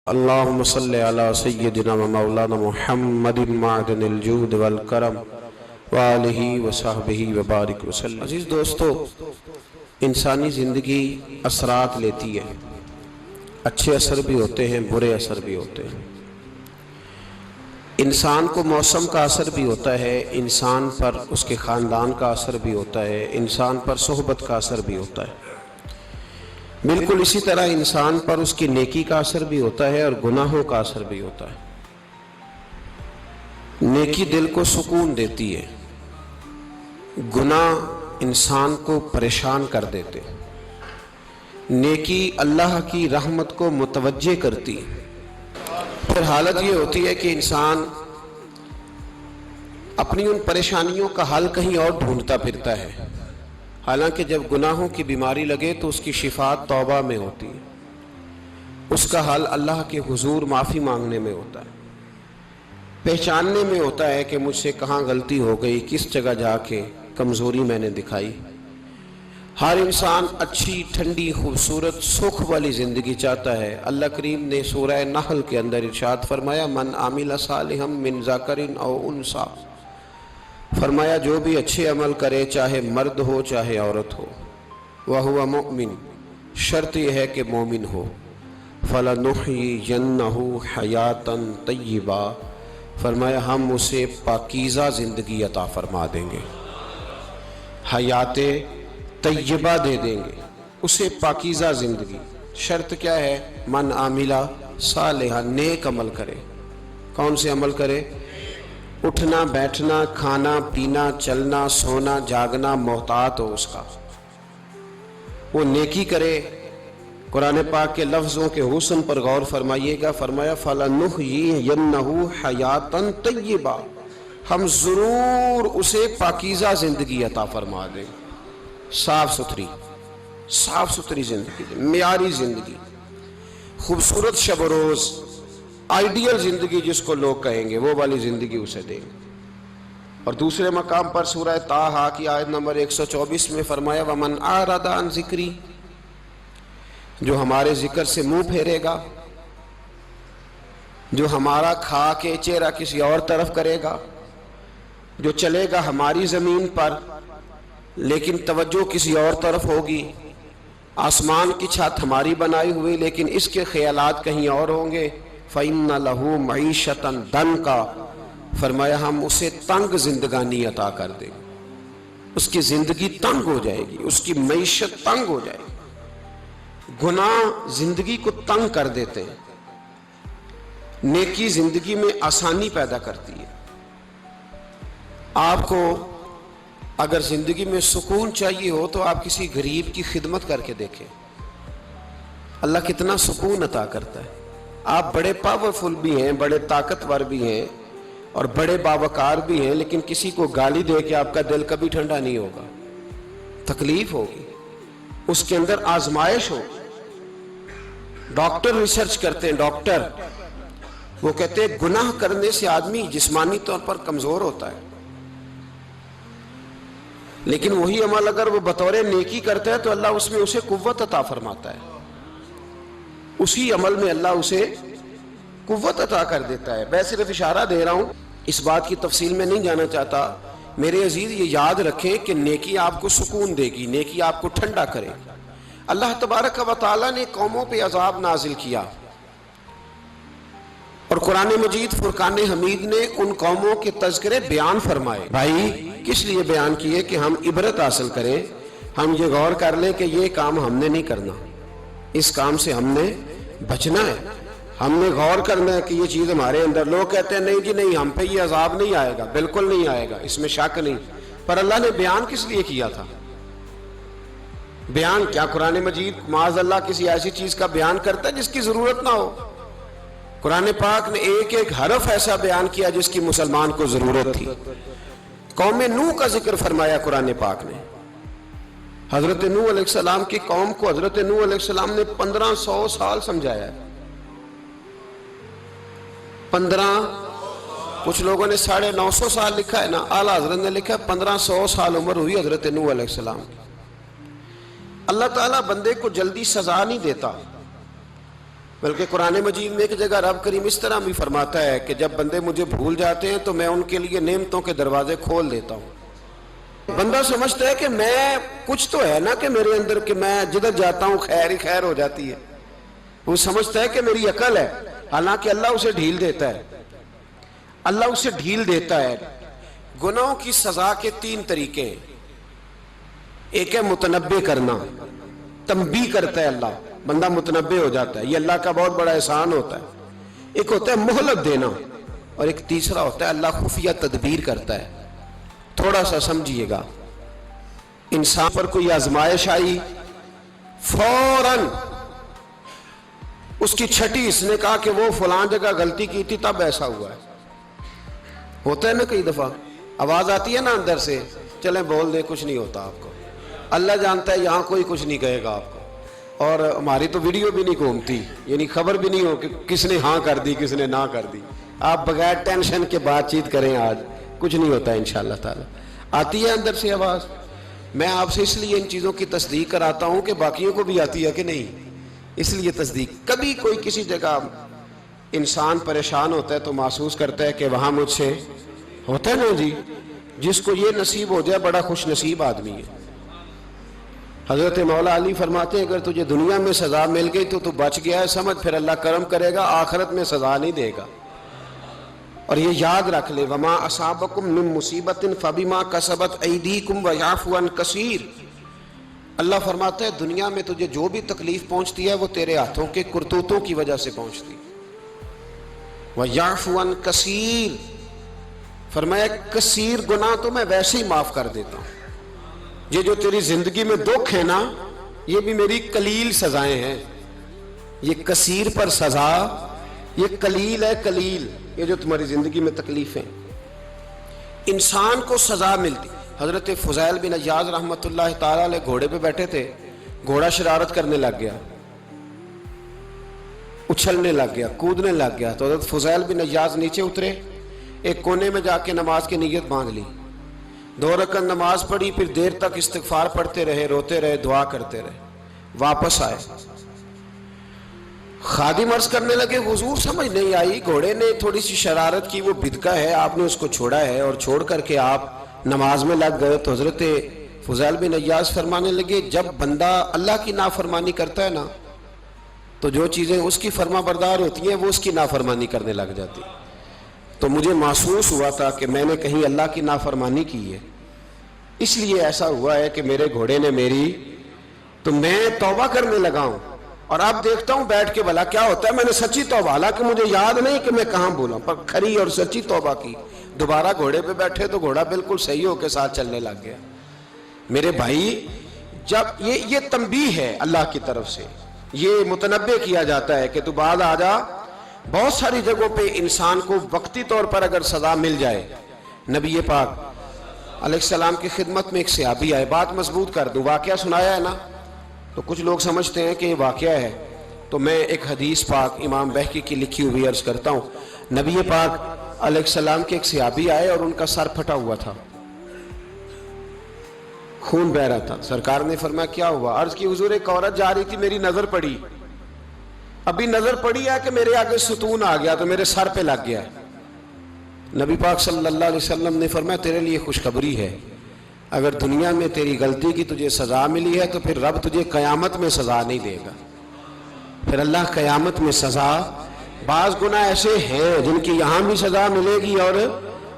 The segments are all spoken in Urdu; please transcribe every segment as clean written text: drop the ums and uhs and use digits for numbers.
اللهم صل على سيدنا ومولانا محمد معدن الجود والکرم وآلہ وصحبہ وبارک وسلم۔ عزیز دوستو، انسانی زندگی اثرات لیتی ہے، اچھے اثر بھی ہوتے ہیں، برے اثر بھی ہوتے ہیں۔ انسان کو موسم کا اثر بھی ہوتا ہے، انسان پر اس کے خاندان کا اثر بھی ہوتا ہے، انسان پر صحبت کا اثر بھی ہوتا ہے۔ بالکل اسی طرح انسان پر اس کی نیکی کا اثر بھی ہوتا ہے اور گناہوں کا اثر بھی ہوتا ہے۔ نیکی دل کو سکون دیتی ہے، گناہ انسان کو پریشان کر دیتے۔ نیکی اللہ کی رحمت کو متوجہ کرتی ہے۔ پھر حالت یہ ہوتی ہے کہ انسان اپنی ان پریشانیوں کا حل کہیں اور ڈھونڈتا پھرتا ہے، حالانکہ جب گناہوں کی بیماری لگے تو اس کی شفا توبہ میں ہوتی ہے، اس کا حل اللہ کے حضور معافی مانگنے میں ہوتا ہے، پہچاننے میں ہوتا ہے کہ مجھ سے کہاں غلطی ہو گئی، کس جگہ جا کے کمزوری میں نے دکھائی۔ ہر انسان اچھی، ٹھنڈی، خوبصورت، سکھ والی زندگی چاہتا ہے۔ اللہ کریم نے سورہ نحل کے اندر ارشاد فرمایا، من عامل صالحا من ذکر او انثی، فرمایا جو بھی اچھے عمل کرے، چاہے مرد ہو چاہے عورت ہو، وَهُوَ مُؤْمِن، شرط یہ ہے کہ مومن ہو، فَلَنُحْيِيَنَّهُ حَيَاةً طَيِّبَةً، فرمایا ہم اسے پاکیزہ زندگی عطا فرما دیں گے، حیات طیبہ دے دیں گے اسے، پاکیزہ زندگی۔ شرط کیا ہے؟ من عاملہ صالحا، نیک عمل کرے۔ کون سے عمل کرے؟ اٹھنا بیٹھنا، کھانا پینا، چلنا سونا جاگنا محتاط ہو اس کا، وہ نیکی کرے۔ قرآن پاک کے لفظوں کے حسن پر غور فرمائیے گا، فرمایا فَلَنُحْيِيَنَّهُ حَيَاةً طَيِّبَةً، ہم ضرور اسے پاکیزہ زندگی عطا فرما دیں، صاف ستھری زندگی، معیاری زندگی، خوبصورت شب و روز، آئیڈیل زندگی جس کو لوگ کہیں گے، وہ والی زندگی اسے دیں گے۔ اور دوسرے مقام پر سورہ طٰہٰ کی آیت نمبر 124 میں فرمایا وَمَنْ أَعْرَضَ عَنْ ذِكْرِی، جو ہمارے ذکر سے منہ پھیرے گا، جو ہمارا کھا کے چہرہ کسی اور طرف کرے گا، جو چلے گا ہماری زمین پر لیکن توجہ کسی اور طرف ہوگی، آسمان کی چھت ہماری بنائی ہوئی لیکن اس کے خیالات کہیں اور ہوں گے، فَإِنَّ لَهُ مَعِيشَةً ضَنْكًا، فرمایا ہم اسے تنگ زندگانی عطا کر دیں گے، اس کی زندگی تنگ ہو جائے گی، اس کی معیشت تنگ ہو جائے گی۔ گناہ زندگی کو تنگ کر دیتے ہیں، نیکی زندگی میں آسانی پیدا کرتی ہے۔ آپ کو اگر زندگی میں سکون چاہیے ہو تو آپ کسی غریب کی خدمت کر کے دیکھیں، اللہ کتنا سکون عطا کرتا ہے۔ آپ بڑے پاورفل بھی ہیں، بڑے طاقتور بھی ہیں اور بڑے باوقار بھی ہیں، لیکن کسی کو گالی دے کے آپ کا دل کبھی ٹھنڈا نہیں ہوگا، تکلیف ہوگی، اس کے اندر آزمائش ہوگی۔ ڈاکٹر ریسرچ کرتے ہیں، ڈاکٹر وہ کہتے ہیں گناہ کرنے سے آدمی جسمانی طور پر کمزور ہوتا ہے، لیکن وہی عمل اگر وہ بطور نیکی کرتا ہے تو اللہ اس میں اسے قوت عطا فرماتا ہے، اسی عمل میں اللہ اسے قوت عطا کر دیتا ہے۔ میں صرف اشارہ دے رہا ہوں، اس بات کی تفصیل میں نہیں جانا چاہتا۔ میرے عزیز یہ یاد رکھیں کہ نیکی آپ کو سکون دے گی، نیکی آپ کو ٹھنڈا کرے گی۔ اللہ تبارک و تعالیٰ نے قوموں پہ عذاب نازل کیا اور قرآن مجید فرقان حمید نے ان قوموں کے تذکرے بیان فرمائے۔ بھائی کس لیے بیان کیے؟ کہ ہم عبرت حاصل کریں، ہم یہ غور کر لیں کہ یہ کام ہم نے نہیں کرنا، اس کام سے ہم نے بچنا ہے، ہم نے غور کرنا ہے کہ یہ چیز ہمارے اندر۔ لوگ کہتے ہیں نہیں جی نہیں، ہم پہ یہ عذاب نہیں آئے گا، بالکل نہیں آئے گا، اس میں شک نہیں۔ پر اللہ نے بیان کس لیے کیا تھا؟ بیان کیا قرآن مجید معاذ اللہ کسی ایسی چیز کا بیان کرتا ہے جس کی ضرورت نہ ہو؟ قرآن پاک نے ایک ایک حرف ایسا بیان کیا جس کی مسلمان کو ضرورت تھی۔ قوم نوح کا ذکر فرمایا قرآن پاک نے، حضرت نوح علیہ السلام کی قوم کو حضرت نوح علیہ السلام نے 1500 سال سمجھایا ہے۔ کچھ لوگوں نے 950 سال لکھا ہے نا، اعلیٰ حضرت نے لکھا ہے 1500 سال عمر ہوئی حضرت نوح علیہ السلام کی۔ اللہ تعالیٰ بندے کو جلدی سزا نہیں دیتا، بلکہ قرآن مجید میں ایک جگہ رب کریم اس طرح بھی فرماتا ہے کہ جب بندے مجھے بھول جاتے ہیں تو میں ان کے لیے نعمتوں کے دروازے کھول دیتا ہوں. بندہ سمجھتا ہے کہ میں کچھ تو ہے نا کہ میرے اندر کہ میں جدھر جاتا ہوں خیر ہی خیر ہو جاتی ہے. وہ سمجھتا ہے کہ میری عقل ہے، حالانکہ اللہ اسے ڈھیل دیتا ہے. اللہ اسے ڈھیل دیتا ہے. گناہوں کی سزا کے 3 طریقے ہیں. ایک ہے متنبع کرنا، تنبیہ کرتا ہے اللہ، بندہ متنبع ہو جاتا ہے، یہ اللہ کا بہت بڑا احسان ہوتا ہے. ایک ہوتا ہے مہلت دینا، اور ایک تیسرا ہوتا ہے اللہ خفیہ تدبیر کرتا ہے. تھوڑا سا سمجھیے گا، انسان پر کوئی آزمائش آئی، فوراً اس کی چھٹی اس نے کہا کہ وہ فلان جگہ غلطی کی تھی تب ایسا ہوا ہے. ہوتا ہے نا کئی دفعہ آواز آتی ہے نا اندر سے، چلیں بول دیں کچھ نہیں ہوتا آپ کو. اللہ جانتا ہے یہاں کوئی کچھ نہیں کہے گا آپ کو، اور ہماری تو ویڈیو بھی نہیں گھومتی، یعنی خبر بھی نہیں ہو کہ کس نے ہاں کر دی کس نے نہ کر دی. آپ بغیر ٹینشن کے بات چیت کریں، آج کچھ نہیں ہوتا انشاءاللہ تعالی. آتی ہے اندر سے آواز. میں آپ سے اس لیے ان چیزوں کی تصدیق کراتا ہوں کہ باقیوں کو بھی آتی ہے کہ نہیں، اس لیے تصدیق. کبھی کوئی کسی جگہ انسان پریشان ہوتا ہے تو محسوس کرتا ہے کہ وہاں مجھ سے ہوتا ہے نا جی، جس کو یہ نصیب ہو جائے بڑا خوش نصیب آدمی ہے. حضرت مولا علی فرماتے ہیں اگر تجھے دنیا میں سزا مل گئی تو بچ گیا ہے، سمجھ پھر اللہ کرم کرے گا، آخرت میں سزا نہیں دے گا. اور یہ یاد رکھ لے، وما اصابکم من مصیبت فبما کسبت ایدیکم ویعفو عن کثیر. اللہ فرماتا ہے دنیا میں تجھے جو بھی تکلیف پہنچتی ہے وہ تیرے ہاتھوں کے کرتوتوں کی وجہ سے پہنچتی. ویعفو عن کثیر، فرمایا کثیر گناہ تو میں ویسے ہی معاف کر دیتا ہوں. یہ جو تیری زندگی میں دکھ ہے نا، یہ بھی میری قلیل سزائیں ہیں. یہ کثیر پر سزا، یہ قلیل ہے قلیل. یہ جو تمہاری زندگی میں تکلیفیں، انسان کو سزا ملتی. حضرت فضیل بن عیاض رحمۃ اللہ تعالی علیہ گھوڑے پہ بیٹھے تھے، گھوڑا شرارت کرنے لگ گیا، اچھلنے لگ گیا، کودنے لگ گیا. تو حضرت فضیل بن عیاض نیچے اترے، ایک کونے میں جا کے نماز کی نیت باندھ لی، 2 رکعت نماز پڑھی، پھر دیر تک استغفار پڑھتے رہے، روتے رہے، دعا کرتے رہے. واپس آئے، خادم عرض کرنے لگے حضور سمجھ نہیں آئی، گھوڑے نے تھوڑی سی شرارت کی، وہ بدکا ہے، آپ نے اس کو چھوڑا ہے اور چھوڑ کر کے آپ نماز میں لگ گئے. تو حضرت فضیل بن عیاض فرمانے لگے جب بندہ اللہ کی نافرمانی کرتا ہے نا تو جو چیزیں اس کی فرما بردار ہوتی ہیں وہ اس کی نافرمانی کرنے لگ جاتی. تو مجھے محسوس ہوا تھا کہ میں نے کہیں اللہ کی نافرمانی کی ہے، اس لیے ایسا ہوا ہے کہ میرے گھوڑے نے میری، تو میں توبہ کرنے لگا ہوں. اور اب دیکھتا ہوں بیٹھ کے بھلا کیا ہوتا ہے. میں نے سچی توبہ، حالانکہ مجھے یاد نہیں کہ میں کہاں بولا، پر کھری اور سچی توبہ کی. دوبارہ گھوڑے پہ بیٹھے تو گھوڑا بالکل صحیح ہو کے ساتھ چلنے لگ گیا. میرے بھائی جب یہ تنبیہ ہے اللہ کی طرف سے، یہ متنبع کیا جاتا ہے کہ تو بعد آ جا. بہت ساری جگہوں پہ انسان کو وقتی طور پر اگر سزا مل جائے، نبی پاک علیہ السلام کی خدمت میں ایک صحابی آئے، بات مضبوط کر دوں، واقعہ سنایا ہے نا تو کچھ لوگ سمجھتے ہیں کہ یہ واقعہ ہے، تو میں ایک حدیث پاک امام بہقی کی لکھی ہوئی عرض کرتا ہوں. نبی پاک علیہ السلام کے ایک صحابی آئے اور ان کا سر پھٹا ہوا تھا، خون بہ رہا تھا. سرکار نے فرمایا کیا ہوا؟ عرض کی حضور ایک عورت جا رہی تھی، میری نظر پڑی، ابھی نظر پڑی ہے کہ میرے آگے ستون آ گیا تو میرے سر پہ لگ گیا. نبی پاک صلی اللہ علیہ وسلم نے فرمایا تیرے لیے خوشخبری ہے، اگر دنیا میں تیری غلطی کی تجھے سزا ملی ہے تو پھر رب تجھے قیامت میں سزا نہیں دے گا. پھر اللہ قیامت میں سزا، بعض گناہ ایسے ہیں جن کی یہاں بھی سزا ملے گی اور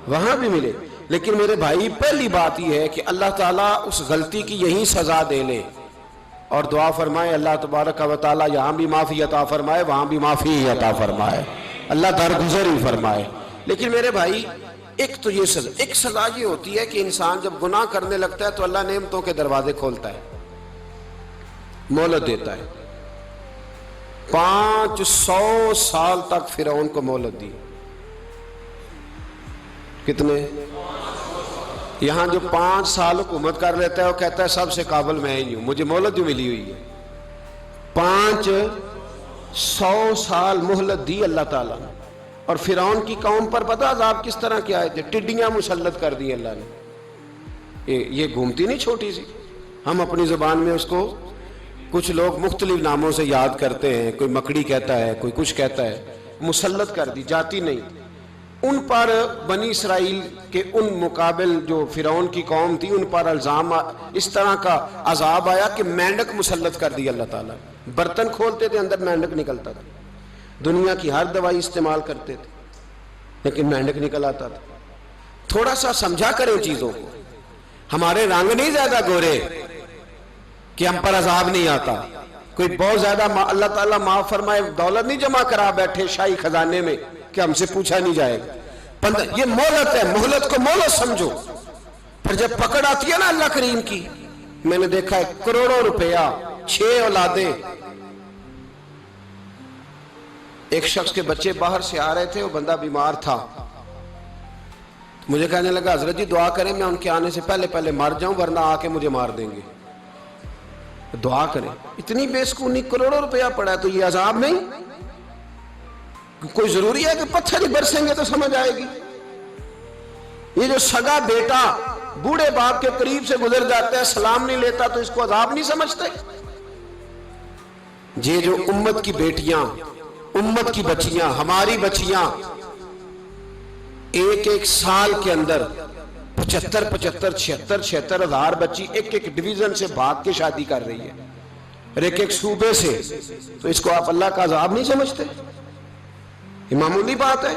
وہاں بھی ملے، لیکن میرے بھائی پہلی بات یہ ہے کہ اللہ تعالیٰ اس غلطی کی یہی سزا دے لے اور دعا فرمائے اللہ تبارک و تعالیٰ یہاں بھی معافی عطا فرمائے وہاں بھی معافی عطا فرمائے، اللہ درگزر ہی فرمائے. لیکن میرے بھائی ایک تو یہ سزا، ایک سزا یہ ہوتی ہے کہ انسان جب گناہ کرنے لگتا ہے تو اللہ نعمتوں کے دروازے کھولتا ہے، مہلت دیتا ہے. 500 سال تک فرعون کو مہلت دی. کتنے؟ یہاں جو 5 سال حکومت کر لیتا ہے وہ کہتا ہے سب سے قابل میں ہی ہوں، مجھے مہلت جو ملی ہوئی ہے. 500 سال مہلت دی اللہ تعالیٰ نے. اور فرعون کی قوم پر پتہ عذاب کس طرح کے آئے تھے؟ ٹڈیاں مسلط کر دی اللہ نے. یہ گھومتی نہیں چھوٹی سی، ہم اپنی زبان میں اس کو کچھ لوگ مختلف ناموں سے یاد کرتے ہیں، کوئی مکڑی کہتا ہے، کوئی کچھ کہتا ہے، مسلط کر دی، جاتی نہیں۔ ان پر بنی اسرائیل کے ان مقابل جو فرعون کی قوم تھی، ان پر الزام اس طرح کا عذاب آیا کہ مینڈک مسلط کر دی اللہ تعالیٰ۔ برتن کھولتے تھے، اندر مینڈک نکلتا تھا، دنیا کی ہر دوائی استعمال کرتے تھے لیکن مینڈک نکل آتا تھا۔ تھوڑا سا سمجھا کریں چیزوں کو، ہمارے رنگ نہیں زیادہ گورے کہ ہم پر عذاب نہیں آتا، کوئی بہت زیادہ اللہ تعالیٰ معاف فرمائے دولت نہیں جمع کرا بیٹھے شاہی خزانے میں کہ ہم سے پوچھا نہیں جائے گا۔ یہ مہلت ہے، مہلت کو مہلت سمجھو، پھر جب پکڑ آتی ہے نا اللہ کریم کی، میں نے دیکھا ہے کروڑوں روپیہ، 6 اولادیں، ایک شخص کے بچے باہر سے آ رہے تھے، وہ بندہ بیمار تھا، مجھے کہنے لگا حضرت جی دعا کریں میں ان کے آنے سے پہلے مر جاؤں ورنہ آ کے مجھے مار دیں گے، دعا کریں۔ اتنی بے سکونی، کروڑوں روپیہ پڑا ہے تو یہ عذاب نہیں؟ کوئی ضروری ہے کہ پتھر ہی برسیں گے تو سمجھ آئے گی؟ یہ جو سگا بیٹا بوڑھے باپ کے قریب سے گزر جاتا ہے، سلام نہیں لیتا تو اس کو عذاب نہیں سمجھتے؟ یہ جو امت کی بیٹیاں، امت کی بچیاں، ہماری بچیاں ایک سال کے اندر 75,000 ہزار بچی ایک ڈویژن سے بھاگ کے شادی کر رہی ہے، اور ایک صوبے سے، تو اس کو آپ اللہ کا عذاب نہیں سمجھتے؟ یہ معمولی بات ہے؟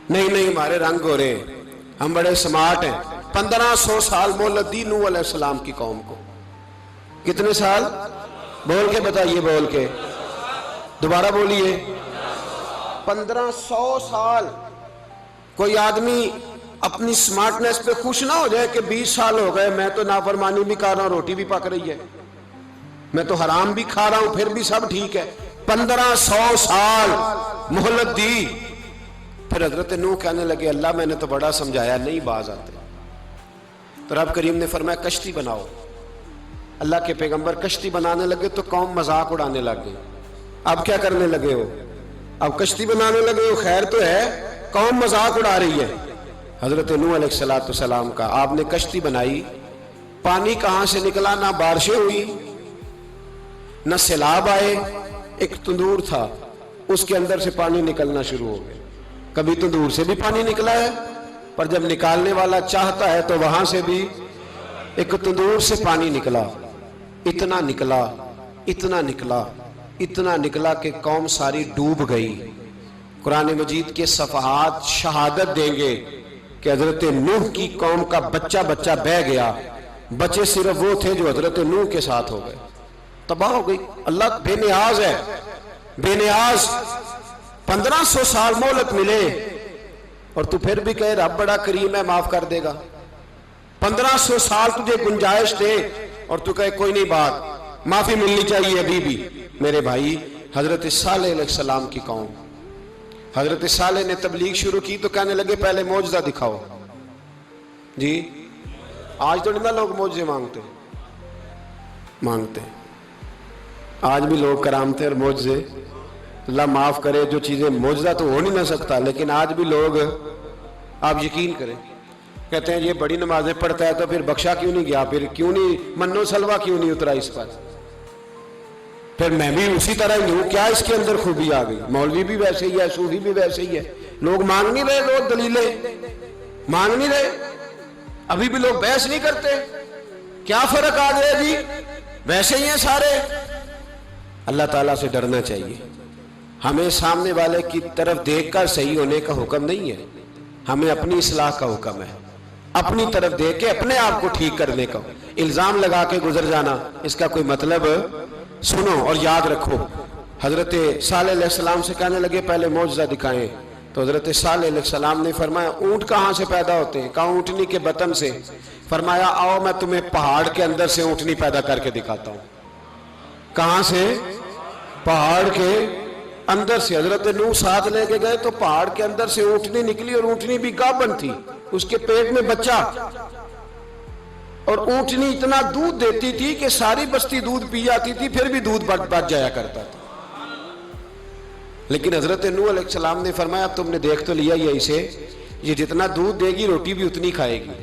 نہیں ہمارے رنگ ہو رہے ہیں، ہم بڑے سمارٹ ہیں۔ 1500 سال مہلت دی نوح علیہ السلام کی قوم کو۔ کتنے سال؟ بول کے بتائیے، بول کے دوبارہ بولیے۔ 1500 سال۔ کوئی آدمی اپنی سمارٹنس پہ خوش نہ ہو جائے کہ 20 سال ہو گئے میں تو نافرمانی بھی کر رہا ہوں، روٹی بھی پک رہی ہے، میں تو حرام بھی کھا رہا ہوں، پھر بھی سب ٹھیک ہے۔ 1500 سال مہلت دی، پھر حضرت نوح کہنے لگے اللہ میں نے تو بڑا سمجھایا، نہیں باز آتے، تو رب کریم نے فرمایا کشتی بناؤ۔ اللہ کے پیغمبر کشتی بنانے لگے تو قوم مذاق اڑانے لگ گئی۔ اب کیا کرنے لگے ہو؟ اب کشتی بنانے لگے ہو، خیر تو ہے، قوم مذاق اڑا رہی ہے۔ حضرت نوح علیہ السلام کا، آپ نے کشتی بنائی، پانی کہاں سے نکلا؟ نہ بارشیں ہوئی، نہ سیلاب آئے، ایک تندور تھا، اس کے اندر سے پانی نکلنا شروع ہو گیا۔ کبھی تندور سے بھی پانی نکلا ہے، پر جب نکالنے والا چاہتا ہے تو وہاں سے بھی ایک تندور سے پانی نکلا، اتنا نکلا، اتنا نکلا، اتنا نکلا کہ قوم ساری ڈوب گئی۔ قرآن مجید کے صفحات شہادت دیں گے کہ حضرت نوح کی قوم کا بچہ بہ گیا، بچے صرف وہ تھے جو حضرت نوح کے ساتھ ہو گئے، تباہ ہو گئی۔ اللہ بے نیاز ہے، بے نیاز۔ 1500 سال مہلت ملے اور تو پھر بھی کہے رب بڑا کریم ہے، معاف کر دے گا۔ 1500 سال تجھے گنجائش دے اور تو کہے کوئی نہیں، بات معافی ملنی چاہیے ابھی بھی۔ میرے بھائی، حضرت صالح علیہ السلام کی قوم، حضرت صالح نے تبلیغ شروع کی تو کہنے لگے پہلے معجزہ دکھاؤ۔ جی آج تو نہیں لوگ معجزے مانگتے، آج بھی لوگ کرامتیں اور معجزے، اللہ معاف کرے، جو چیزیں معجزہ تو ہو نہیں نہ سکتا، لیکن آج بھی لوگ، آپ یقین کریں، کہتے ہیں یہ بڑی نمازیں پڑھتا ہے تو پھر بخشا کیوں نہیں گیا، پھر کیوں نہیں منو سلوا کیوں نہیں اترا اس پر، پھر میں بھی اسی طرح ہی ہوں، کیا اس کے اندر خوبی آ گئی؟ مولوی بھی ویسے ہی ہے، صوفی بھی ویسے ہی ہے، لوگ مانگ نہیں رہے، لوگ دلیلیں مانگ نہیں رہے، ابھی بھی لوگ بحث نہیں کرتے، کیا فرق آ گیا جی؟ ویسے ہی ہیں سارے۔ اللہ تعالیٰ سے ڈرنا چاہیے، ہمیں سامنے والے کی طرف دیکھ کر صحیح ہونے کا حکم نہیں ہے، ہمیں اپنی اصلاح کا حکم ہے، اپنی طرف دیکھ کے اپنے آپ کو ٹھیک کرنے کا۔ الزام لگا کے گزر جانا، اس کا کوئی مطلب؟ سنو اور یاد رکھو، حضرت صالح علیہ السلام سے کہنے لگے پہلے معجزہ دکھائیں، تو حضرت صالح علیہ السلام نے فرمایا اونٹ کہاں سے پیدا ہوتے ہیں؟ کہا اونٹنی کے بطن سے۔ فرمایا آؤ میں تمہیں پہاڑ کے اندر سے اونٹنی پیدا کر کے دکھاتا ہوں۔ کہاں سے؟ پہاڑ کے اندر سے۔ حضرت نوح ساتھ لے کے گئے تو پہاڑ کے اندر سے اونٹنی نکلی، اور اونٹنی بھی گابن تھی، اس کے پیٹ میں بچہ، اور اونٹنی اتنا دودھ دیتی تھی کہ ساری بستی دودھ پی جاتی تھی، پھر بھی دودھ بچ جایا کرتا تھا۔ لیکن حضرت نوح علیہ السلام نے فرمایا تم نے دیکھ تو لیا یہ اسے، یہ جتنا دودھ دے گی روٹی بھی اتنی کھائے گی،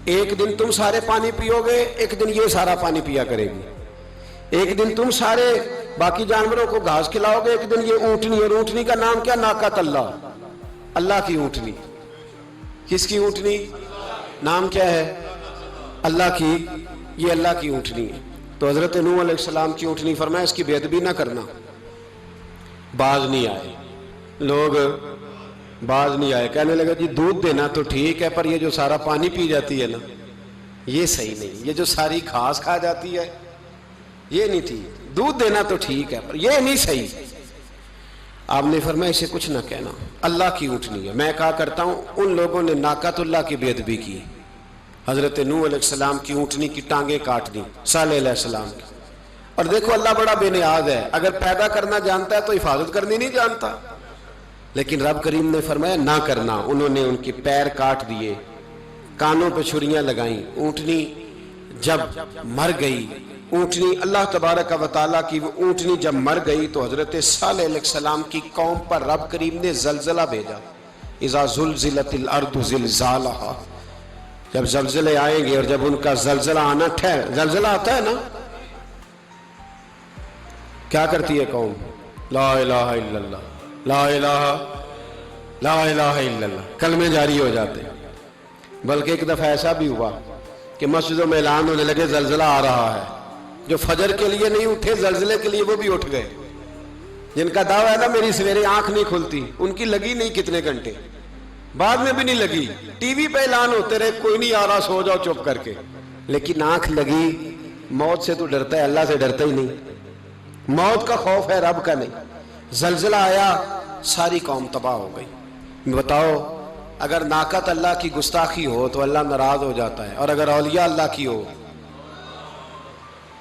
ایک دن تم سارے پانی پیو گے، ایک دن یہ سارا پانی پیا کرے گی۔ ایک دن تم سارے باقی جانوروں کو گھاس کھلاؤ گے، ایک دن یہ اونٹنی، اور اونٹنی کا نام کیا؟ ناقۃ اللہ، اللہ کی اونٹنی۔ کس کی اونٹنی؟ نام کیا ہے؟ اللہ کی، یہ اللہ کی اونٹنی ہے۔ تو حضرت نوح علیہ السلام کی اونٹنی فرمایا اس کی بے ادبی نہ کرنا۔ باز نہیں آئے لوگ، باز نہیں آئے، کہنے لگا جی دودھ دینا تو ٹھیک ہے، پر یہ جو سارا پانی پی جاتی ہے نا یہ صحیح نہیں، یہ جو ساری گھاس کھا جاتی ہے یہ نہیں ٹھیک، دودھ دینا تو ٹھیک ہے پر یہ نہیں صحیح۔ آپ نے فرمایا اسے کچھ نہ کہنا، اللہ کی اونٹنی ہے۔ میں کہا کرتا ہوں ان لوگوں نے ناقۃ اللہ کی بے ادبی کی، حضرت نوح علیہ السلام کی اونٹنی کی ٹانگیں کاٹ دی، صالح علیہ السلام کی۔ اور دیکھو اللہ بڑا بے نیاز ہے، اگر پیدا کرنا جانتا ہے تو حفاظت کرنی نہیں جانتا، لیکن رب کریم نے فرمایا نہ کرنا۔ انہوں نے ان کے پیر کاٹ دیے، کانوں پہ چھریاں لگائیں۔ اونٹنی جب مر گئی، اونٹنی اللہ تبارک و تعالیٰ کی وہ اونٹنی جب مر گئی تو حضرت صالح علیہ السلام کی قوم پر رب کریم نے زلزلہ بھیجا۔ اذا زلزلت الارض زلزالہا، جب زلزلے آئیں گے اور جب ان کا زلزلہ آنا زلزلہ آتا ہے نا، کیا کرتی ہے قوم؟ لا الہ الا اللہ، لا الہ الا اللہ، کلمے جاری ہو جاتے ہیں۔ بلکہ ایک دفعہ ایسا بھی ہوا کہ مسجدوں میں اعلان ہونے لگے زلزلہ آ رہا ہے، جو فجر کے لیے نہیں اٹھے زلزلے کے لیے وہ بھی اٹھ گئے، جن کا دعویٰ ہے نا میری سویرے آنکھ نہیں کھلتی، ان کی لگی نہیں کتنے گھنٹے، بعد میں بھی نہیں لگی، ٹی وی پہ اعلان ہوتے رہے کوئی نہیں آ رہا سو جاؤ چپ کر کے، لیکن آنکھ لگی۔ موت سے تو ڈرتا ہے، اللہ سے ڈرتا ہی نہیں، موت کا خوف ہے رب کا نہیں۔ زلزلہ آیا، ساری قوم تباہ ہو گئی۔ بتاؤ اگر ناقۃ اللہ کی گستاخی ہو تو اللہ ناراض ہو جاتا ہے، اور اگر اولیاء اللہ کی ہو،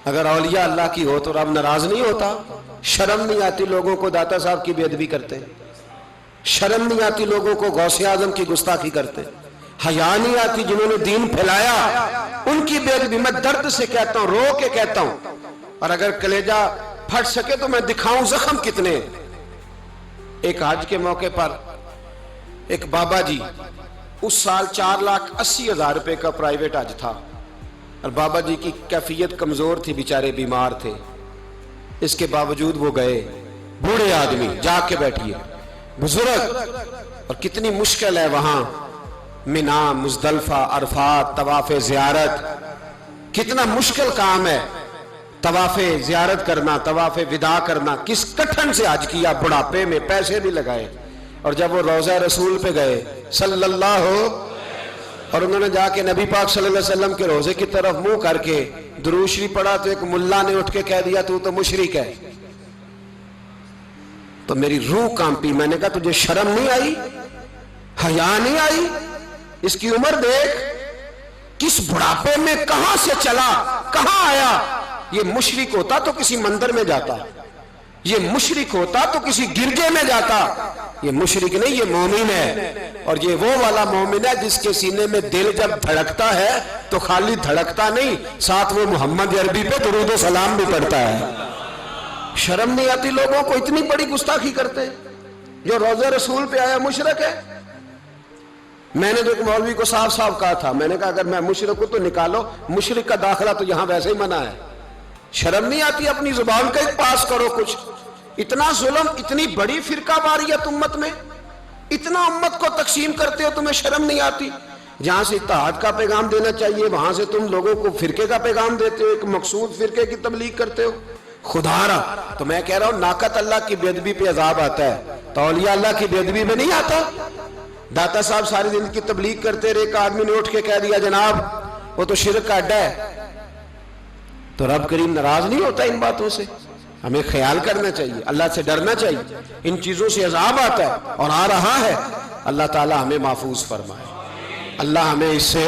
اگر اولیاء اللہ کی ہو تو رب ناراض نہیں ہوتا؟ شرم نہیں آتی لوگوں کو داتا صاحب کی بے ادبی کرتے، شرم نہیں آتی لوگوں کو غوث اعظم کی گستاخی کرتے، حیا نہیں آتی جنہوں نے دین پھیلایا ان کی بے ادبی؟ میں درد سے کہتا ہوں، رو کے کہتا ہوں، اور اگر کلیجہ پھٹ سکے تو میں دکھاؤں زخم کتنے۔ ایک حج کے موقع پر ایک بابا جی، اس سال 4,80,000 روپے کا پرائیویٹ حج تھا، اور بابا جی کی کیفیت کمزور تھی، بیچارے بیمار تھے، اس کے باوجود وہ گئے۔ بوڑھے آدمی، جا کے بیٹھیے، بزرگ، اور کتنی مشکل ہے وہاں منا، مزدلفہ، عرفات، طواف زیارت، کتنا مشکل کام ہے طواف زیارت کرنا، طواف وداع کرنا۔ کس کٹھن سے حج کیا، بڑھاپے میں پیسے بھی لگائے، اور جب وہ روضہ رسول پہ گئے صلی اللہ، اور انہوں نے جا کے نبی پاک صلی اللہ علیہ وسلم کے روضے کی طرف منہ کر کے درود شریف پڑھا تو ایک ملا نے اٹھ کے کہہ دیا تو تو مشرک ہے۔ تو میری روح کانپی، میں نے کہا تجھے شرم نہیں آئی، حیا نہیں آئی؟ اس کی عمر دیکھ، کس بڑھاپے میں کہاں سے چلا، کہاں آیا۔ یہ مشرک ہوتا تو کسی مندر میں جاتا، یہ مشرک ہوتا تو کسی گرجے میں جاتا، یہ مشرک نہیں، یہ مومن ہے، اور یہ وہ والا مومن ہے جس کے سینے میں دل جب دھڑکتا ہے تو خالی دھڑکتا نہیں، ساتھ وہ محمد عربی پہ درود و سلام بھی پڑھتا ہے۔ شرم نہیں آتی لوگوں کو، اتنی بڑی گستاخی کرتے، جو روضہ رسول پہ آیا مشرک ہے۔ میں نے تو ایک مولوی کو صاف صاف کہا تھا، میں نے کہا اگر میں مشرک ہوں تو نکالو، مشرک کا داخلہ تو یہاں ویسے ہی منع ہے۔ شرم نہیں آتی؟ اپنی زبان کا ایک پاس کرو کچھ۔ اتنا ظلم، اتنی بڑی فرقہ واریت امت میں، اتنا امت کو تقسیم کرتے ہو، تمہیں شرم نہیں آتی؟ جہاں سے اتحاد کا پیغام دینا چاہیے وہاں سے تم لوگوں کو فرقے کا پیغام دیتے ہو، ایک مقصود فرقے کی تبلیغ کرتے ہو۔ خدا را، تو میں کہہ رہا ہوں ناقۃ اللہ کی بے ادبی پہ عذاب آتا ہے، تو اولیاء اللہ کی بے ادبی میں نہیں آتا؟ داتا صاحب ساری زندگی تبلیغ کرتے رہے، ایک آدمی نے اٹھ کے کہہ دیا جناب وہ تو شرک کا اڈا ہے، تو رب کریم ناراض نہیں ہوتا ان باتوں سے؟ ہمیں خیال کرنا چاہیے، اللہ سے ڈرنا چاہیے، ان چیزوں سے عذاب آتا ہے اور آ رہا ہے، اللہ تعالی ہمیں محفوظ فرمائے۔ اللہ ہمیں اس سے،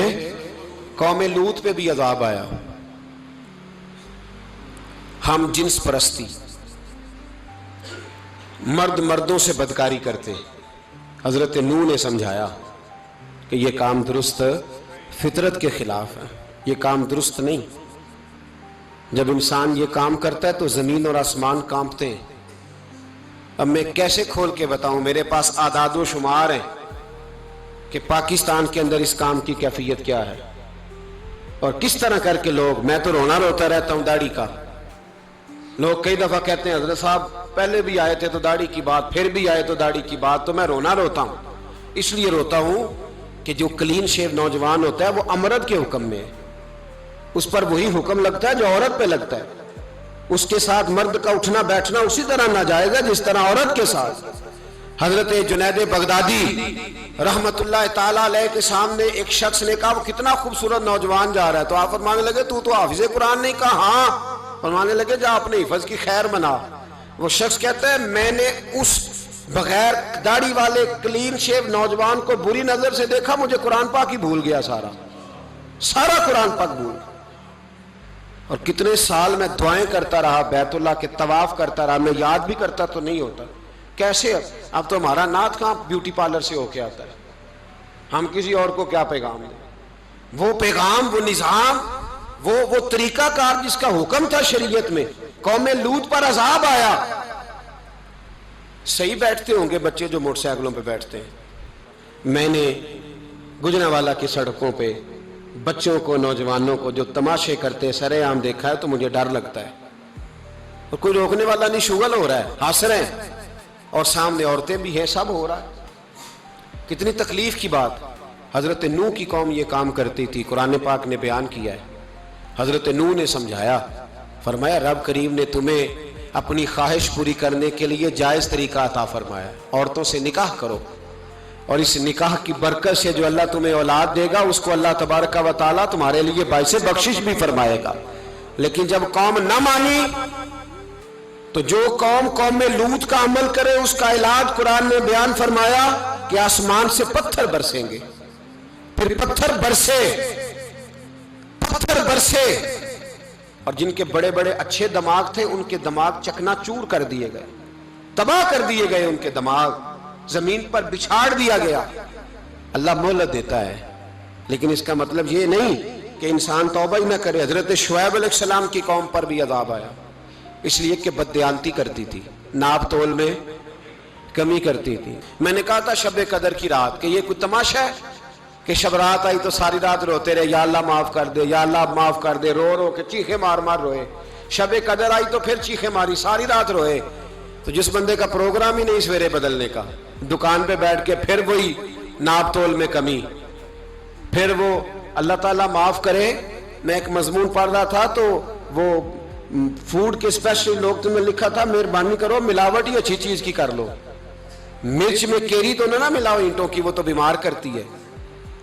قوم لوط پہ بھی عذاب آیا، ہم جنس پرستی، مرد مردوں سے بدکاری کرتے، حضرت نوح نے سمجھایا کہ یہ کام درست فطرت کے خلاف ہے، یہ کام درست نہیں۔ جب انسان یہ کام کرتا ہے تو زمین اور آسمان کانپتے ہیں۔ اب میں کیسے کھول کے بتاؤں، میرے پاس اعداد و شمار ہیں کہ پاکستان کے اندر اس کام کی کیفیت کیا ہے، اور کس طرح کر کے لوگ، میں تو رونا روتا رہتا ہوں داڑھی کا، لوگ کئی دفعہ کہتے ہیں حضرت صاحب پہلے بھی آئے تھے تو داڑھی کی بات، پھر بھی آئے تو داڑھی کی بات، تو میں رونا روتا ہوں. اس لیے روتا ہوں کہ جو کلین شیو نوجوان ہوتا ہے وہ امرد کے حکم میں ہے، اس پر وہی حکم لگتا ہے جو عورت پہ لگتا ہے. اس کے ساتھ مرد کا اٹھنا بیٹھنا اسی طرح ناجائز ہے جس طرح عورت کے ساتھ. حضرت جنید بغدادی رحمت اللہ تعالیٰ علیہ کے سامنے ایک شخص نے کہا وہ کتنا خوبصورت نوجوان جا رہا ہے، تو آپ فرمانے لگے تو حافظ قرآن نہیں؟ کہا ہاں. فرمانے لگے جا اپنے حفظ کی خیر بنا. وہ شخص کہتا ہے میں نے اس بغیر داڑھی والے کلین شیو نوجوان کو بری نظر سے دیکھا، مجھے قرآن پاک ہی بھول گیا، سارا قرآن پاک بھول. اور کتنے سال میں دعائیں کرتا رہا، بیت اللہ کے طواف کرتا رہا، میں یاد بھی کرتا تو نہیں ہوتا. کیسے اب تو ہمارا نعت کہاں بیوٹی پارلر سے ہو کے آتا ہے، ہم کسی اور کو کیا پیغام دیں. وہ پیغام، وہ نظام، وہ طریقہ کار جس کا حکم تھا شریعت میں. قوم لوط پر عذاب آیا. صحیح بیٹھتے ہوں گے بچے جو موٹر سائیکلوں پہ بیٹھتے ہیں. میں نے گجرانوالہ کی سڑکوں پہ بچوں کو، نوجوانوں کو جو تماشے کرتے سرے عام دیکھا ہے تو مجھے ڈر لگتا ہے. اور کوئی روکنے والا نہیں، شغل ہو رہا ہے، ہنس رہے ہیں، اور سامنے عورتیں بھی ہیں، سب ہو رہا ہے. کتنی تکلیف کی بات. حضرت نوح کی قوم یہ کام کرتی تھی، قرآن پاک نے بیان کیا ہے. حضرت نوح نے سمجھایا، فرمایا رب کریم نے تمہیں اپنی خواہش پوری کرنے کے لیے جائز طریقہ عطا فرمایا، عورتوں سے نکاح کرو، اور اس نکاح کی برکت سے جو اللہ تمہیں اولاد دے گا اس کو اللہ تبارک و تعالیٰ تمہارے لیے باعث بخشش بھی فرمائے گا. لیکن جب قوم نہ مانی تو جو قوم میں لوط کا عمل کرے اس کا علاج قرآن نے بیان فرمایا کہ آسمان سے پتھر برسیں گے. پھر پتھر برسے اور جن کے بڑے بڑے اچھے دماغ تھے ان کے دماغ چکنا چور کر دیے گئے، تباہ کر دیے گئے، ان کے دماغ زمین پر بچھاڑ دیا گیا. اللہ مہلت دیتا ہے، لیکن اس کا مطلب یہ نہیں کہ انسان توبہ ہی نہ کرے. حضرت شعیب علیہ السلام کی قوم پر بھی عذاب آیا، اس لیے کہ بددیانتی کرتی تھی، ناپ تول میں کمی کرتی تھی. میں نے کہا تھا شب قدر کی رات کہ یہ کوئی تماشا ہے کہ شب رات آئی تو ساری رات روتے رہے، یا اللہ معاف کر دے، یا اللہ معاف کر دے، رو رو کے چیخے مار مار روئے. شب قدر آئی تو پھر چیخے ماری، ساری رات روئے. تو جس بندے کا پروگرام ہی نہیں سویرے بدلنے کا، دکان پہ بیٹھ کے پھر وہی ناپ تول میں کمی، پھر وہ اللہ تعالیٰ معاف کرے. میں ایک مضمون پڑھ رہا تھا تو وہ فوڈ کے اسپیشل لوگ تمہیں لکھا تھا مہربانی کرو ملاوٹ ہی اچھی چیز کی کر لو، مرچ میں کیری تو نہ ملاؤ اینٹوں کی، وہ تو بیمار کرتی ہے،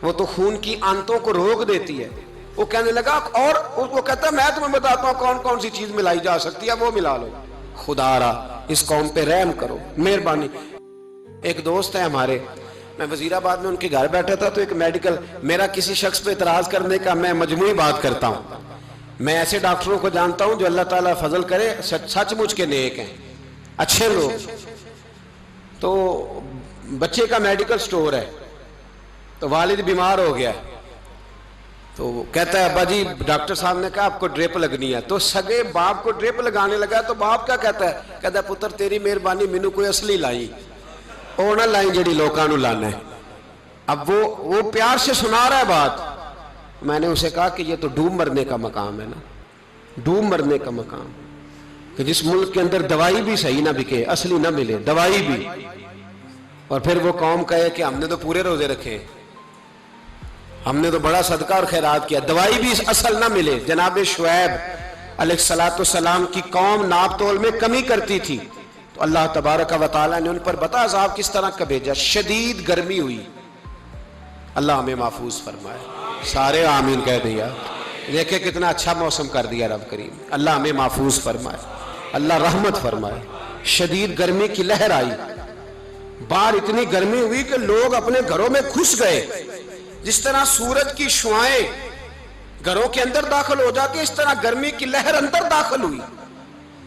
وہ تو خون کی آنتوں کو روک دیتی ہے. وہ کہنے لگا، اور وہ کہتا ہے میں تمہیں بتاتا ہوں کون کون سی چیز ملائی جا سکتی ہے، وہ ملا لو. خدا را اس قوم پہ رحم کرو، مہربانی. ایک دوست ہے ہمارے، میں وزیر آباد میں ان کے گھر بیٹھا تھا تو ایک میڈیکل، میرا کسی شخص پہ اعتراض کرنے کا میں مجموعی بات کرتا ہوں. میں ایسے ڈاکٹروں کو جانتا ہوں جو اللہ تعالیٰ فضل کرے سچ مچ کے نیک ہیں، اچھے لوگ. تو بچے کا میڈیکل سٹور ہے، تو والد بیمار ہو گیا، تو کہتا ہے ابا جی ڈاکٹر صاحب نے کہا آپ کو ڈرپ لگنی ہے. تو سگے باپ کو ڈرپ لگانے لگا تو باپ کیا کہتا ہے پتر تیری مہربانی مینوں کوئی اصلی لائی، وہ نہ لائیں جڑی لوکاں نوں لانا ہے. اب وہ پیار سے سنا رہا ہے بات. میں نے اسے کہا کہ یہ تو ڈوب مرنے کا مقام ہے نا، ڈوب مرنے کا مقام، کہ جس ملک کے اندر دوائی بھی صحیح نہ بکے، اصلی نہ ملے دوائی بھی، اور پھر وہ قوم کہے کہ ہم نے تو پورے روزے رکھے، ہم نے تو بڑا صدقہ اور خیرات کیا، دوائی بھی اصل نہ ملے. جناب شعیب علیہ السلام کی قوم ناپ تول میں کمی کرتی تھی تو اللہ تبارک و تعالیٰ نے ان پر بتا عذاب کس طرح کا بھیجا. شدید گرمی ہوئی، اللہ ہمیں محفوظ فرمائے. سارے آمین کہہ دیا. دیکھیں کتنا اچھا موسم کر دیا رب کریم. اللہ ہمیں محفوظ فرمائے، اللہ رحمت فرمائے. شدید گرمی کی لہر آئی، باہر اتنی گرمی ہوئی کہ لوگ اپنے گھروں میں گھس گئے. جس طرح سورج کی شعائیں گھروں کے اندر داخل ہو جاتی، اس طرح گرمی کی لہر اندر داخل ہوئی.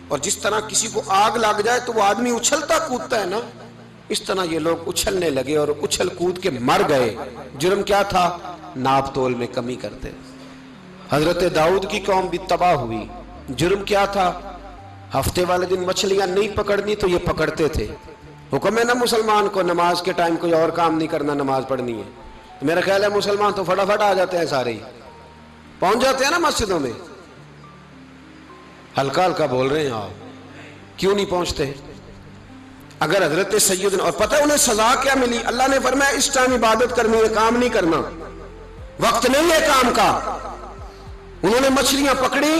اور جس طرح کسی کو آگ لگ جائے تو وہ آدمی اچھلتا کودتا ہے نا، اس طرح یہ لوگ اچھلنے لگے اور اچھل کود کے مر گئے. جرم کیا تھا؟ ناپ تول میں کمی کرتے. حضرت داؤد کی قوم بھی تباہ ہوئی. جرم کیا تھا؟ ہفتے والے دن مچھلیاں نہیں پکڑنی تو یہ پکڑتے تھے. حکم ہے نا مسلمان کو نماز کے ٹائم کوئی اور کام نہیں کرنا، نماز پڑھنی ہے. میرا خیال ہے مسلمان تو فٹافٹ آ جاتے ہیں، سارے ہی پہنچ جاتے ہیں نا مسجدوں میں. ہلکا ہلکا بول رہے ہیں آپ, کیوں نہیں پہنچتے؟ اگر حضرت سیدنا, اور پتہ انہیں سزا کیا ملی؟ اللہ نے فرمایا اس ٹائم عبادت کرنی ہے, کام نہیں کرنا, وقت نہیں ہے کام کا. انہوں نے مچھلیاں پکڑی,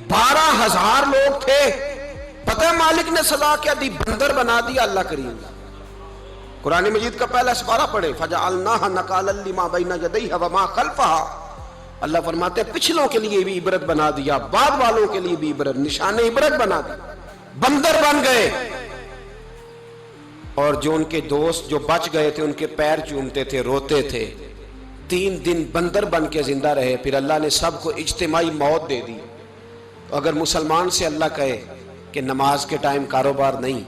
12,000 لوگ تھے. پتہ ہے مالک نے سزا کیا دی؟ بندر بنا دیا اللہ کریم. قرآن مجید کا پہلا سپارہ پڑھے, فَجَعَلْنَاهَا نَكَالًا لِمَا بَيْنَ يَدَيْهَا وَمَا خَلْفَهَا. اللہ فرماتے ہیں پچھلوں کے لیے بھی عبرت بنا دیا, بعد والوں کے لیے بھی عبرت, نشان عبرت بنا دی. بندر بن گئے, اور جو ان کے دوست جو بچ گئے تھے ان کے پیر چومتے تھے, روتے تھے. 3 دن بندر بن کے زندہ رہے, پھر اللہ نے سب کو اجتماعی موت دے دی. تو اگر مسلمان سے اللہ کہے کہ نماز کے ٹائم کاروبار نہیں,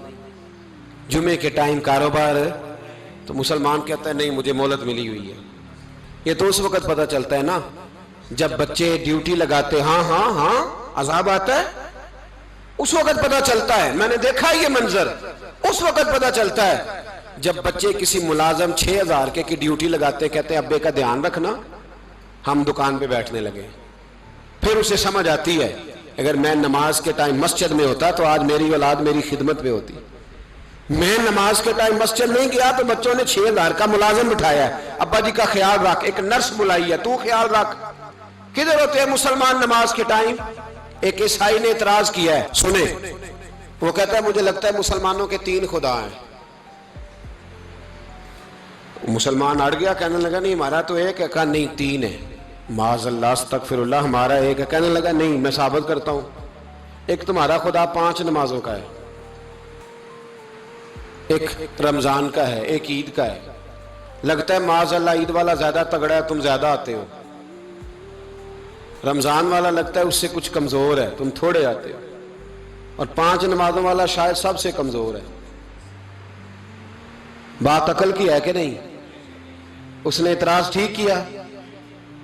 جمعے کے ٹائم کاروبار, تو مسلمان کہتا ہے نہیں مجھے مہلت ملی ہوئی ہے. یہ تو اس وقت پتہ چلتا ہے نا جب بچے ڈیوٹی لگاتے, ہاں ہاں ہاں عذاب آتا ہے, اس وقت پتہ چلتا ہے. میں نے دیکھا یہ منظر, اس وقت پتہ چلتا ہے جب بچے کسی ملازم 6,000 کی ڈیوٹی لگاتے, کہتے ہیں ابے کا دھیان رکھنا, ہم دکان پہ بیٹھنے لگے. پھر اسے سمجھ آتی ہے اگر میں نماز کے ٹائم مسجد میں ہوتا تو آج میری اولاد میری خدمت پہ ہوتی. میں نماز کے ٹائم مسجد نہیں گیا تو بچوں نے 6,000 کا ملازم بٹھایا ہے, ابا جی کا خیال رکھ, ایک نرس بلائی ہے, تو خیال رکھ. کدھر ہوتے ہیں مسلمان نماز کے ٹائم؟ ایک عیسائی نے اعتراض کیا ہے, سنیں, وہ کہتا ہے مجھے لگتا ہے مسلمانوں کے 3 خدا ہیں. مسلمان اڑ گیا, کہنے لگا نہیں ہمارا تو ایک ہے. کہا نہیں 3 ہے. معاذ اللہ استغفر اللہ, ہمارا ایک ہے. کہنے لگا نہیں میں ثابت کرتا ہوں, ایک تمہارا خدا 5 نمازوں کا ہے, ایک رمضان کا ہے, ایک عید کا ہے. لگتا ہے معاذ اللہ عید والا زیادہ تگڑا ہے, تم زیادہ آتے ہو. رمضان والا لگتا ہے اس سے کچھ کمزور ہے, تم تھوڑے آتے ہو. اور 5 نمازوں والا شاید سب سے کمزور ہے. بات عقل کی ہے کہ نہیں؟ اس نے اعتراض ٹھیک کیا.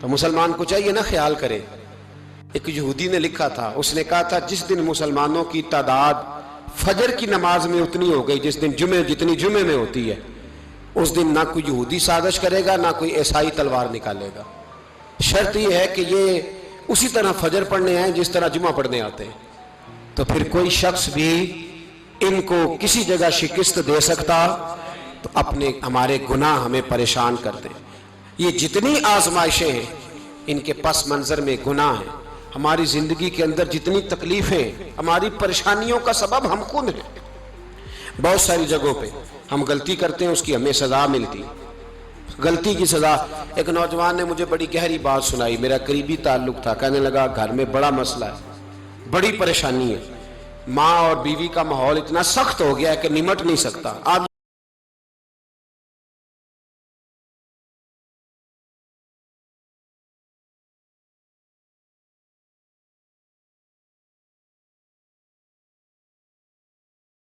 تو مسلمان کو چاہیے نا خیال کرے. ایک یہودی نے لکھا تھا, اس نے کہا تھا جس دن مسلمانوں کی تعداد فجر کی نماز میں اتنی ہو گئی جس دن جتنی جمعے میں ہوتی ہے, اس دن نہ کوئی یہودی سازش کرے گا نہ کوئی عیسائی تلوار نکالے گا. شرط یہ ہے کہ یہ اسی طرح فجر پڑھنے آئیں جس طرح جمعہ پڑھنے آتے ہیں. تو پھر کوئی شخص بھی ان کو کسی جگہ شکست دے سکتا تو اپنے ہمارے گناہ ہمیں پریشان کر دیں. یہ جتنی آزمائشیں ہیں ان کے پس منظر میں گناہ ہیں. ہماری زندگی کے اندر جتنی تکلیفیں, ہماری پریشانیوں کا سبب ہم خود ہیں. بہت ساری جگہوں پہ ہم غلطی کرتے ہیں, اس کی ہمیں سزا ملتی, غلطی کی سزا. ایک نوجوان نے مجھے بڑی گہری بات سنائی, میرا قریبی تعلق تھا. کہنے لگا گھر میں بڑا مسئلہ ہے, بڑی پریشانی ہے, ماں اور بیوی کا ماحول اتنا سخت ہو گیا ہے کہ نمٹ نہیں سکتا. آپ